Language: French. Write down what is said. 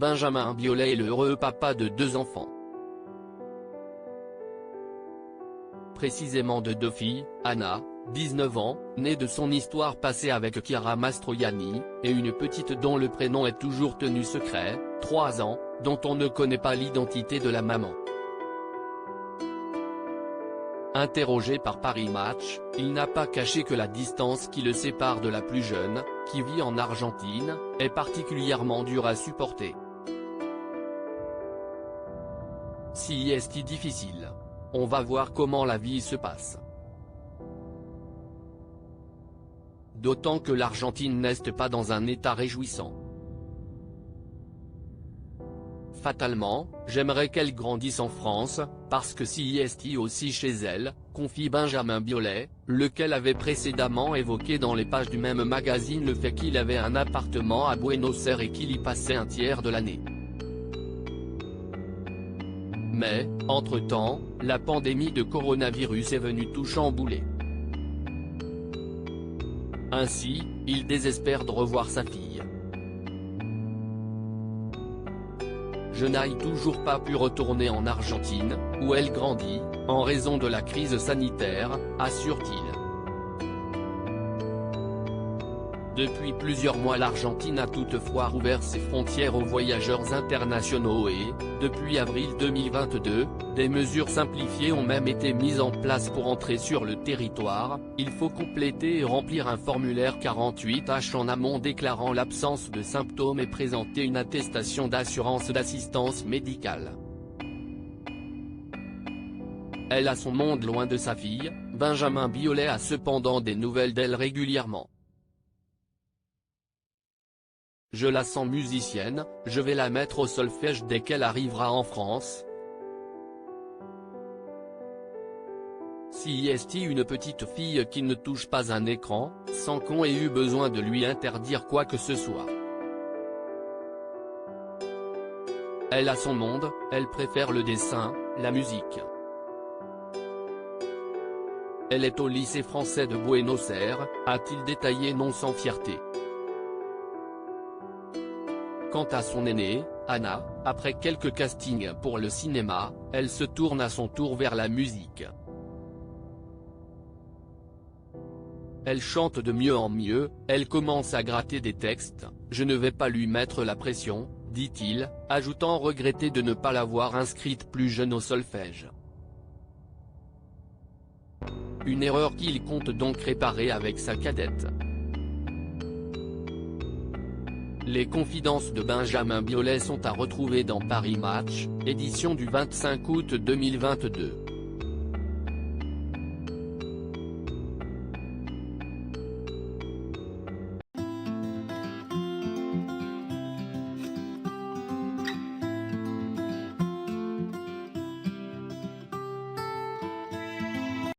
Benjamin Biolay est l'heureux papa de 2 enfants. Précisément de 2 filles, Anna, 19 ans, née de son histoire passée avec Chiara Mastroianni, et une petite dont le prénom est toujours tenu secret, 3 ans, dont on ne connaît pas l'identité de la maman. Interrogé par Paris Match, il n'a pas caché que la distance qui le sépare de la plus jeune, qui vit en Argentine, est particulièrement dure à supporter. Si est difficile. On va voir comment la vie se passe. D'autant que l'Argentine n'est pas dans un état réjouissant. Fatalement, j'aimerais qu'elle grandisse en France, parce que si est aussi chez elle, confie Benjamin Biolay, lequel avait précédemment évoqué dans les pages du même magazine le fait qu'il avait un appartement à Buenos Aires et qu'il y passait un tiers de l'année. Mais, entre-temps, la pandémie de coronavirus est venue tout chambouler. Ainsi, il désespère de revoir sa fille. Je n'ai toujours pas pu retourner en Argentine, où elle grandit, en raison de la crise sanitaire, assure-t-il. Depuis plusieurs mois l'Argentine a toutefois rouvert ses frontières aux voyageurs internationaux et, depuis avril 2022, des mesures simplifiées ont même été mises en place pour entrer sur le territoire. Il faut compléter et remplir un formulaire 48H en amont déclarant l'absence de symptômes et présenter une attestation d'assurance d'assistance médicale. Elle a son monde loin de sa fille. Benjamin Biolay a cependant des nouvelles d'elle régulièrement. Je la sens musicienne, je vais la mettre au solfège dès qu'elle arrivera en France. Si est une petite fille qui ne touche pas un écran, sans qu'on ait eu besoin de lui interdire quoi que ce soit. Elle a son monde, elle préfère le dessin, la musique. Elle est au lycée français de Buenos Aires, a-t-il détaillé non sans fierté. Quant à son aînée, Anna, après quelques castings pour le cinéma, elle se tourne à son tour vers la musique. Elle chante de mieux en mieux, elle commence à gratter des textes, je ne vais pas lui mettre la pression, dit-il, ajoutant regretter de ne pas l'avoir inscrite plus jeune au solfège. Une erreur qu'il compte donc réparer avec sa cadette. Les confidences de Benjamin Biolay sont à retrouver dans Paris Match, édition du 25 août 2022.